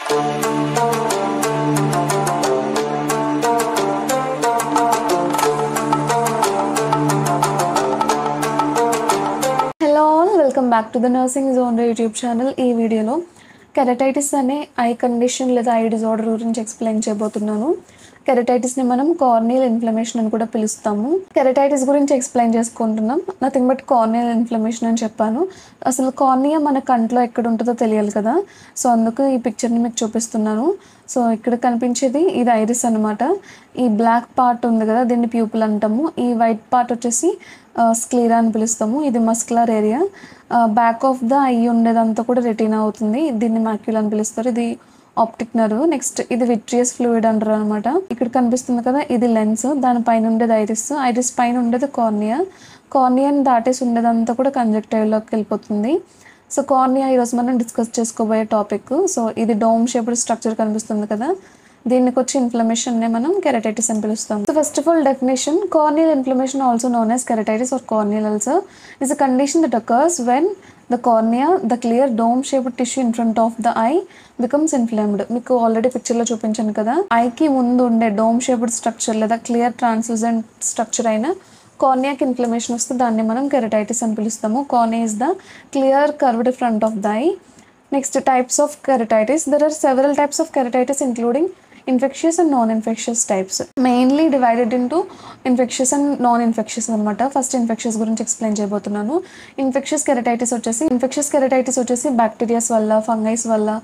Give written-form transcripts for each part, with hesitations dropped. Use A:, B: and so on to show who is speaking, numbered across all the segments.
A: Welcome back to the nursing zone YouTube channel. ఈ వీడియోలో keratitis అనే ఐ కండిషన్ లేదా ఐ డిజార్డర్ గురించి ఎక్స్ప్లెయిన్ చేయబోతున్నాను. కెరటైటిస్ని మనం కార్నియల్ ఇన్ఫ్లమేషన్ అని కూడా పిలుస్తాము. కెరటైటిస్ గురించి ఎక్స్ప్లెయిన్ చేసుకుంటున్నాం. నథింగ్ బట్ కార్నియల్ ఇన్ఫ్లమేషన్ అని చెప్పాను. అసలు కార్నియా మన కంట్లో ఎక్కడ ఉంటుందో తెలియాలి కదా, సో అందుకు ఈ పిక్చర్ని మీకు చూపిస్తున్నాను. సో ఇక్కడ కనిపించేది ఇది ఐరిస్ అనమాట. ఈ బ్లాక్ పార్ట్ ఉంది కదా, దీన్ని ప్యూపుల్ అంటాము. ఈ వైట్ పార్ట్ వచ్చేసి స్క్లీరా అని పిలుస్తాము. ఇది muscular area. Back of the eye ఉండేదంతా కూడా రెటీనా అవుతుంది. దీన్ని మాక్యుల్ అని పిలుస్తారు. ఇది ఆప్టిక్ నర్వ్. నెక్స్ట్ ఇది విట్రియస్ ఫ్లూయిడ్ అంటారు అనమాట. ఇక్కడ కనిపిస్తుంది కదా, ఇది లెన్స్. దానిపైన ఉండేది ఐరిస్. ఐరిస్ పైన ఉండేది కార్నియా. కార్నియాని దాటేసి ఉండేదంతా కూడా కంజక్టైవ్లోకి వెళ్ళిపోతుంది. సో కార్నియా ఈరోజు మనం డిస్కస్ చేసుకోబోయే టాపిక్. సో ఇది డోమ్ షేప్డ్ స్ట్రక్చర్ కనిపిస్తుంది కదా, దీనికి వచ్చి ఇన్ఫ్లమేషన్ని మనం కెరటైటిస్ అని పిలుస్తాం. So first of all definition, corneal inflammation also known as keratitis or corneal ulcer is a condition that occurs when the cornea, the clear dome shaped tissue in front of the eye becomes inflamed. మీకు already పిక్చర్లో చూపించాను కదా, ఐకి ముందు ఉండే dome shaped structure లేదా clear ట్రాన్స్లూజెంట్ structure అయిన కార్నియాకి inflammation వస్తే దాన్ని మనం కెరటైటిస్ అని పిలుస్తాము. Cornea is the clear curved front of the eye. Next, types of keratitis. There are several types of keratitis including infectious and non-infectious types. Mainly divided into infectious and non-infectious అనమాట. First infectious గురించి explain చేయబోతున్నాను. Infectious keratitis వచ్చేసి bacterias వల్ల, fungis వల్ల,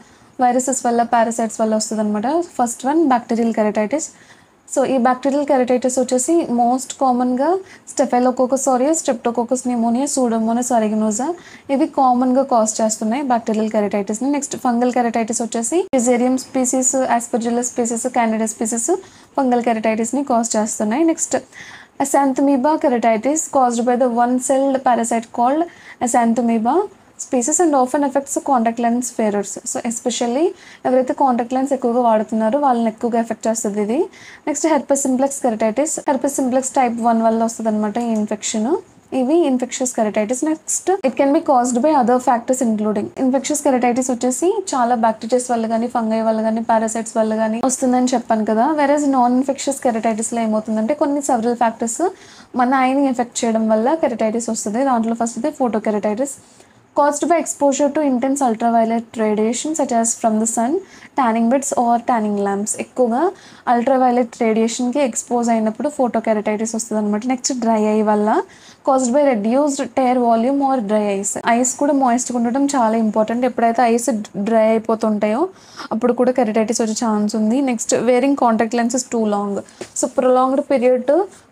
A: viruses వల్ల, parasites వల్ల వస్తుంది అనమాట. First one bacterial keratitis. So ఈ బ్యాక్టీరియల్ కెరటైటిస్ వచ్చేసి మోస్ట్ కామన్గా staphylococcus aureus, streptococcus pneumonia, pseudomonas aeruginosa ఇవి కామన్గా కాజ్ చేస్తున్నాయి బ్యాక్టీరియల్ కెరటైటిస్ని. నెక్స్ట్ ఫంగల్ కెరటైటిస్ వచ్చేసి fusarium species, aspergillus species, candida species fungal కెరటైటిస్ని కాజ్ చేస్తున్నాయి. Next acanthamoeba keratitis caused by the one celled parasite called అసాంథమీబా species and often affects contact lens wearers. So especially ఎవరైతే contact lens ఎక్కువగా వాడుతున్నారో వాళ్ళని ఎక్కువగా affect చేస్తుంది ఇది. Next herpes simplex keratitis. Herpes simplex type 1 వల్ల వస్తుంది అనమాట ఈ ఇన్ఫెక్షన్. ఇవి infectious keratitis. Next it can be caused by other factors including. Infectious keratitis వచ్చేసి చాలా బ్యాక్టీరియాస్ వల్ల కానీ, ఫంగై వల్ల కానీ, పారాసైట్స్ వల్ల కానీ వస్తుందని చెప్పాను కదా. వెరస్ నాన్ ఇన్ఫెక్షియస్ కెరటైటిస్లో ఏమవుతుందంటే కొన్ని సెవరల్ ఫ్యాక్టర్స్ మన ఐని ఎఫెక్ట్ చేయడం వల్ల కెరటైటిస్ వస్తుంది. దాంట్లో ఫస్ట్ ఇది photo keratitis caused by exposure to intense ultraviolet radiation such as from the sun, tanning beds or tanning lamps. ఎక్కువగా అల్ట్రావైలెట్ రేడియేషన్కి ఎక్స్పోజ్ అయినప్పుడు ఫోటో కెరటైటిస్ వస్తుంది అనమాట. నెక్స్ట్ డ్రై ఐ వల్ల caused by reduced tear volume or dry eyes. Ice కూడా మాయిస్ట్గా ఉండడం చాలా important. ఎప్పుడైతే eyes dry అయిపోతుంటాయో అప్పుడు కూడా కెరటైటిస్ వచ్చే ఛాన్స్ ఉంది. Next wearing contact lenses too long. So prolonged period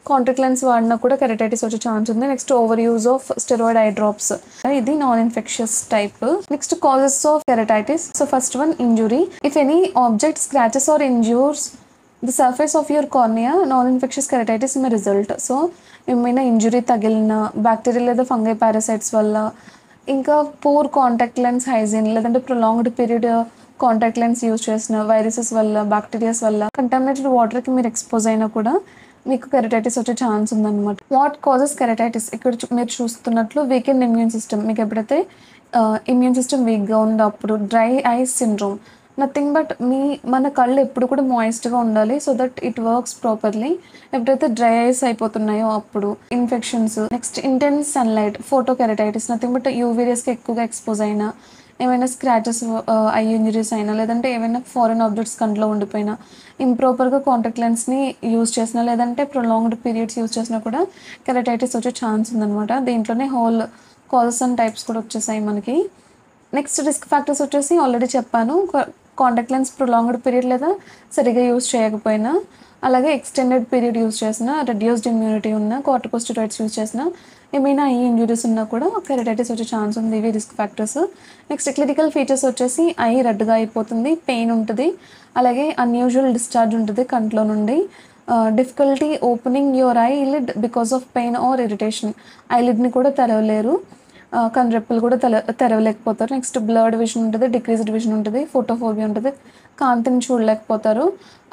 A: contact lens వాడినా కూడా కెరటైటిస్ వచ్చే ఛాన్స్ ఉంది. Next over use of steroid eye drops, ఇది non infectious type. Next causes of keratitis. So first one injury. If any object scratches or injures the surface of your cornea, non infectious keratitis may result. So ఏమైనా injury తగిలిన bacteria లేదా fungi parasites వల్ల, ఇంకా poor contact lens hygiene లేదంటే prolonged period contact lens use చేసిన viruses వల్ల, bacterias వల్ల, contaminated వాటర్కి మీరు ఎక్స్పోజ్ అయినా కూడా మీకు కెరటైటిస్ వచ్చే ఛాన్స్ ఉందన్నమాట. What causes keratitis? ఇక్కడ మీరు చూస్తున్నట్లు వీకెండ్ ఇమ్యూన్ సిస్టమ్. మీకు ఎప్పుడైతే ఇమ్యూన్ సిస్టమ్ వీక్గా ఉందో అప్పుడు dry eyes syndrome. Nothing but మన కళ్ళు ఎప్పుడు కూడా మాయిస్ట్గా ఉండాలి so that it works properly. ఎప్పుడైతే డ్రై ఐస్ అయిపోతున్నాయో అప్పుడు infections. Next intense sunlight, photo keratitis. Nothing but UV రేస్కి ఎక్కువగా ఎక్స్పోజ్ అయినా, ఏమైనా స్క్రాచెస్, ఐ ఇంజరీస్ అయినా, లేదంటే ఏమైనా ఫారెన్ ఆబ్జెక్ట్స్ కంట్లో ఉండిపోయినా, ఇంప్రాపర్గా కాంటాక్ట్ లెన్స్ని యూజ్ చేసినా, లేదంటే ప్రొలాంగ్డ్ పీరియడ్స్ యూజ్ చేసినా కూడా కెరటైటిస్ వచ్చే ఛాన్స్ ఉందన్నమాట. దీంట్లోనే హోల్ కాజెస్ అండ్ టైప్స్ కూడా వచ్చేసాయి మనకి. నెక్స్ట్ రిస్క్ ఫ్యాక్టర్స్ వచ్చేసి ఆల్రెడీ చెప్పాను. కాంటాక్ట్ లెన్స్ ప్రొలాంగ్డ్ పీరియడ్ లేదా సరిగా యూజ్ చేయకపోయినా, అలాగే ఎక్స్టెండెడ్ పీరియడ్ యూజ్ చేసిన, రెడ్యూస్డ్ ఇమ్యూనిటీ ఉన్న, కార్టికోస్టెరాయిడ్స్ యూజ్ చేసిన, ఏమైనా ఐ ఇంజురీస్ ఉన్నా కూడా కెరటైటిస్ వచ్చే ఛాన్స్ ఉంది. ఇవి risk factors. Next clinical features వచ్చేసి ఐ రెడ్గా అయిపోతుంది, పెయిన్ ఉంటుంది, అలాగే అన్యూజువల్ డిశ్చార్జ్ ఉంటుంది కంట్లో నుండి, difficulty opening your eye lid because of pain or irritation. ఐలిడ్ని కూడా తెరవలేరు, కన్రెప్పలు కూడా తెరవలేకపోతారు. నెక్స్ట్ బ్లర్డ్ విజన్ ఉంటుంది, డిక్రీజ్డ్ విజన్ ఉంటుంది, ఫోటోఫోబియా ఉంటుంది, కాంతిని చూడలేకపోతారు.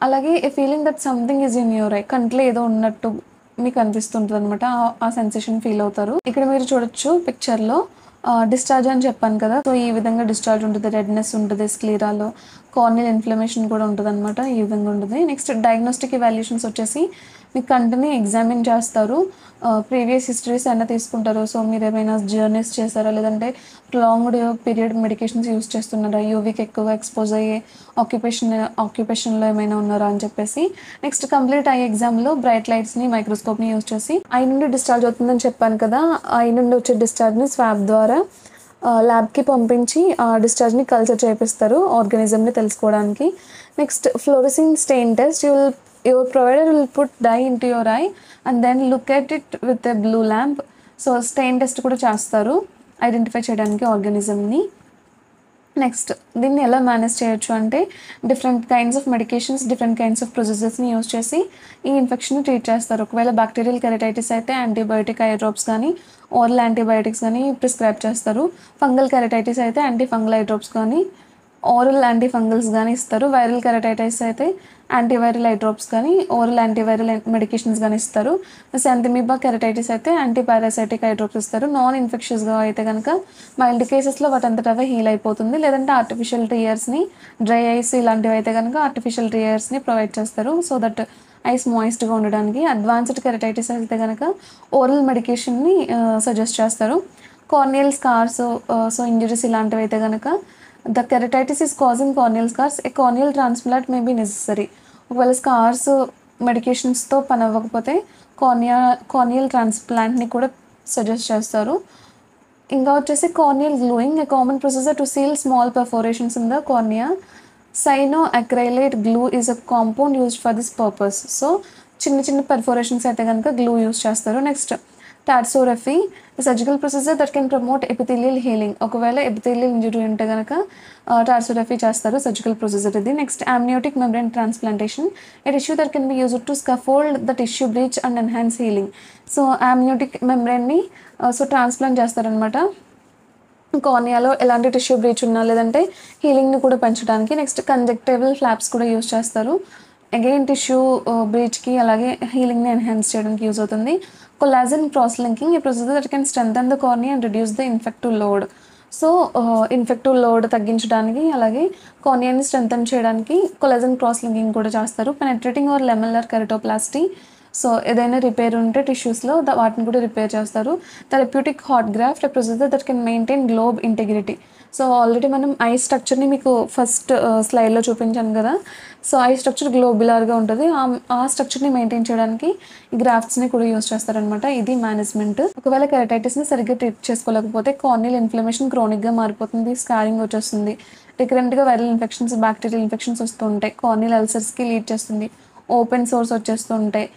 A: అలాగే a feeling that something is in your eye, కంట్లో ఏదో ఉన్నట్టు మీకు అనిపిస్తుంటుంది అనమాట. ఆ సెన్సేషన్ ఫీల్ అవుతారు. ఇక్కడ మీరు చూడొచ్చు పిక్చర్లో డిశ్చార్జ్ అని చెప్పాను కదా, సో ఈ విధంగా డిశ్చార్జ్ ఉంటుంది, రెడ్నెస్ ఉంటుంది స్క్లీరాలో, కార్నియల్ ఇన్ఫ్లమేషన్ కూడా ఉంటుంది అనమాట, ఈ విధంగా ఉంటుంది. నెక్స్ట్ డయాగ్నోస్టిక్ ఇవాల్యుయేషన్స్ వచ్చేసి మీ కంటిని ఎగ్జామిన్ చేస్తారు, ప్రీవియస్ హిస్టరీస్ అయినా తీసుకుంటారు. సో మీరు ఏమైనా జర్నీస్ చేస్తారా, లేదంటే లాంగ్డ్ పీరియడ్ మెడికేషన్స్ యూస్ చేస్తున్నారా, యూవీకి ఎక్కువగా ఎక్స్పోజ్ అయ్యే ఆక్యుపేషన్లో ఏమైనా ఉన్నారా అని చెప్పేసి. నెక్స్ట్ కంప్లీట్ ఐ ఎగ్జామ్లో బ్రైట్ లైట్స్ని మైక్రోస్కోప్ని యూస్ చేసి ఐ నుండి డిశ్చార్జ్ అవుతుందని చెప్పాను కదా, ఐ నుండి వచ్చే డిశ్చార్జ్ని స్వాబ్ ద్వారా ల్యాబ్కి పంపించి ఆ డిశ్చార్జ్ని కల్చర్ చేపిస్తారు ఆర్గానిజంని తెలుసుకోవడానికి. Next fluorescein stain test, your provider will put dye into your eye and then look at it with a blue lamp. So stain test కూడా చేస్తారు ఐడెంటిఫై చేయడానికి ఆర్గానిజంని. నెక్స్ట్ దీన్ని ఎలా మేనేజ్ చేయొచ్చు అంటే different kinds of medications, different kinds of ప్రొసీజర్స్ని use చేసి ఈ ఇన్ఫెక్షన్ని ట్రీట్ చేస్తారు. ఒకవేళ బ్యాక్టీరియల్ కెరటైటిస్ అయితే యాంటీబయోటిక్ ఐ డ్రాప్స్ కానీ ఓరల్ యాంటీబయోటిక్స్ కానీ ప్రిస్క్రైబ్ చేస్తారు. ఫంగల్ కెరటైటిస్ అయితే యాంటీ ఫంగల్ ఐ డ్రాప్స్ కానీ ఓరల్ యాంటీఫంగల్స్ కానీ ఇస్తారు. వైరల్ కెరటైటిస్ అయితే యాంటీవైరల్ ఐ డ్రాప్స్ కానీ ఓరల్ యాంటీవైరల్ మెడికేషన్స్ కానీ ఇస్తారు. శాంతిమీబా కెరటైటిస్ అయితే యాంటీపారాసైటిక్ ఐ డ్రాప్స్ ఇస్తారు. నాన్ ఇన్ఫెక్షియస్గా అయితే కనుక మైల్డ్ కేసెస్లో వాటంతటవే హీల్ అయిపోతుంది, లేదంటే ఆర్టిఫిషియల్ టీయర్స్ని, డ్రై ఐస్ ఇలాంటివి అయితే కనుక ఆర్టిఫిషియల్ టీయర్స్ని ప్రొవైడ్ చేస్తారు సో దట్ ఐస్ మాయిస్ట్గా ఉండడానికి. అడ్వాన్స్డ్ కెరటైటిస్ అయితే కనుక ఓరల్ మెడికేషన్ని సజెస్ట్ చేస్తారు. కార్నియల్ స్కార్స్, సో ఇంజరీస్ ఇలాంటివి అయితే కనుక the keratitis is causing corneal scars, a corneal transplant may be necessary. ఒకవేళ స్కార్స్ మెడికేషన్స్తో పని అవ్వకపోతే కార్నియల్ ట్రాన్స్ప్లాంట్ని కూడా సజెస్ట్ చేస్తారు. ఇంకా వచ్చేసి corneal gluing, a common procedure to seal small perforations in the cornea. Cyanoacrylate glue is a compound used for this purpose. So చిన్న చిన్న పెర్ఫోరేషన్స్ అయితే కనుక గ్లూ యూజ్ చేస్తారు. Next tarsorrhaphy, surgical procedure that can promote epithelial healing. ఒకవేళ epithelial injury ఉంటే కనుక tarsorrhaphy చేస్తారు, surgical procedure ఇది. Next amniotic membrane transplantation, a tissue that can be used to scaffold the tissue breach and enhance healing. So amniotic membrane-ని so transplant చేస్తారనమాట కార్నియాలో ఎలాంటి tissue breach ఉన్నా, లేదంటే హీలింగ్ని కూడా పెంచడానికి. నెక్స్ట్ కంజక్టివల్ ఫ్లాప్స్ కూడా యూజ్ చేస్తారు, అగైన్ టిష్యూ బ్రీచ్కి అలాగే హీలింగ్ని ఎన్హాన్స్ చేయడానికి యూజ్ అవుతుంది. Collagen cross linking, A procedure that can strengthen the cornea and reduce the infective load. So infective load తగ్గించడానికి అలాగే కార్నియాని స్ట్రెంథన్ చేయడానికి కొలాజన్ క్రాస్ లింకింగ్ కూడా చేస్తారు. పెనెట్రేటింగ్ ఆర్ లెమల్లర్ కెరటోప్లాస్టీ, సో ఏదైనా రిపేర్ ఉంటే టిష్యూస్లో వాటిని కూడా రిపేర్ చేస్తారు. Therapeutic hot graft, A procedure that can maintain globe integrity. So already మనం ఐ స్ట్రక్చర్ని మీకు ఫస్ట్ స్లైడ్లో చూపించాను కదా, సో ఐ స్ట్రక్చర్ గ్లోబులర్గా ఉంటుంది, ఆ స్ట్రక్చర్ని మెయింటైన్ చేయడానికి ఈ గ్రాఫ్ట్స్ని కూడా యూజ్ చేస్తారనమాట. ఇది మేనేజ్మెంట్. ఒకవేళ కెరటైటిస్ని సరిగ్గా ట్రీట్ చేసుకోలేకపోతే కార్నియల్ ఇన్ఫ్లమేషన్ క్రోనిక్గా మారిపోతుంది, స్కారింగ్ వచ్చేస్తుంది, రికరెంట్గా వైరల్ ఇన్ఫెక్షన్స్, బ్యాక్టీరియల్ ఇన్ఫెక్షన్స్ వస్తూ ఉంటాయి, కార్నియల్ అల్సర్స్కి లీడ్ చేస్తుంది, ఓపెన్ సోర్స్ వచ్చేస్తూ ఉంటాయి,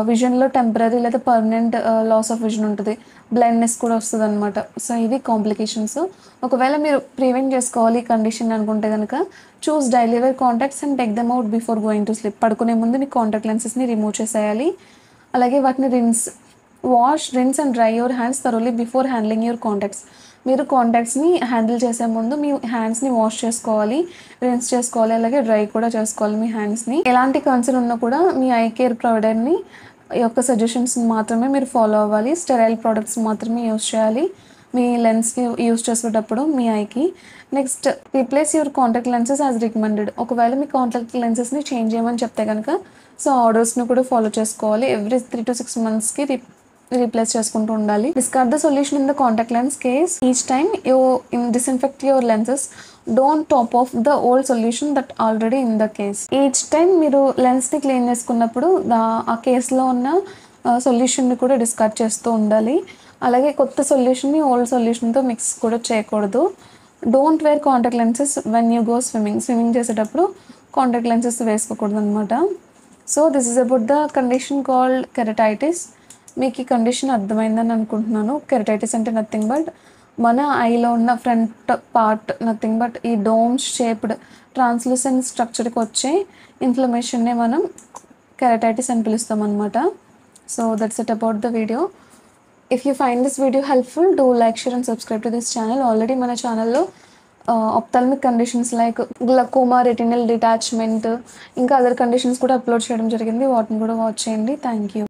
A: విజన్లో టెంపరీ లేదా పర్మనెంట్ లాస్ ఆఫ్ విజన్ ఉంటుంది, బ్లైండ్నెస్ కూడా వస్తుంది అనమాట. సో ఇవి కాంప్లికేషన్స్. ఒకవేళ మీరు ప్రివెంట్ చేసుకోవాలి ఈ కండిషన్ అనుకుంటే కనుక choose daily wear contacts and take them out before going to sleep. పడుకునే ముందు మీ కాంటాక్ట్ లెన్సెస్ని రిమూవ్ చేసేయాలి. అలాగే వాటిని rinse and dry your hands thoroughly before handling your contacts. మీరు కాంటాక్ట్స్ని హ్యాండిల్ చేసే ముందు మీ హ్యాండ్స్ని వాష్ చేసుకోవాలి, రిన్స్ చేసుకోవాలి, అలాగే డ్రై కూడా చేసుకోవాలి మీ హ్యాండ్స్ని. ఎలాంటి కన్సర్న్ ఉన్నా కూడా మీ ఐ కేర్ ప్రొవైడర్ని యొక్క సజెషన్స్ మాత్రమే మీరు ఫాలో అవ్వాలి. స్టెరైల్ ప్రోడక్ట్స్ మాత్రమే యూజ్ చేయాలి మీ లెన్స్కి యూజ్ చేసేటప్పుడు మీ ఐకి. Next replace your contact lenses as recommended. ఒకవేళ మీ కాంటాక్ట్ లెన్సెస్ని చేంజ్ చేయమని చెప్తే కనుక సో ఆర్డర్స్ని కూడా ఫాలో చేసుకోవాలి. ఎవ్రీ 3 to 6 monthsకి రీప్లేస్ చేసుకుంటూ ఉండాలి. Discard the solution in the contact lens case. Each time you disinfect your lenses, don't top of the old solution that already in the case. Each time మీరు లెన్స్ని clean చేసుకున్నప్పుడు ఆ కేసులో ఉన్న సొల్యూషన్ని కూడా discard చేస్తూ ఉండాలి. అలాగే కొత్త సొల్యూషన్ని ఓల్డ్ సొల్యూషన్తో మిక్స్ కూడా చేయకూడదు. Don't wear contact lenses when you go swimming చేసేటప్పుడు కాంటాక్ట్ లెన్సెస్ వేసుకోకూడదు అనమాట. So this is about the condition called keratitis. మీకు ఈ కండిషన్ అర్థమైందని అనుకుంటున్నాను. కెరటైటిస్ అంటే నథింగ్ బట్ మన ఐలో ఉన్న ఫ్రంట్ పార్ట్, నథింగ్ బట్ ఈ డోమ్ షేప్డ్ ట్రాన్స్లూసెంట్ స్ట్రక్చర్కి వచ్చే ఇన్ఫ్లమేషన్నే మనం కెరటైటిస్ అని పిలుస్తాం అనమాట. So that's it about the video. If you find this video helpful, do like, share and subscribe to this channel. Already మన ఛానల్లో ophthalmic conditions like glaucoma, retinal detachment, ఇంకా other conditions కూడా upload చేయడం జరిగింది, వాటిని కూడా వాచ్ చేయండి. Thank you.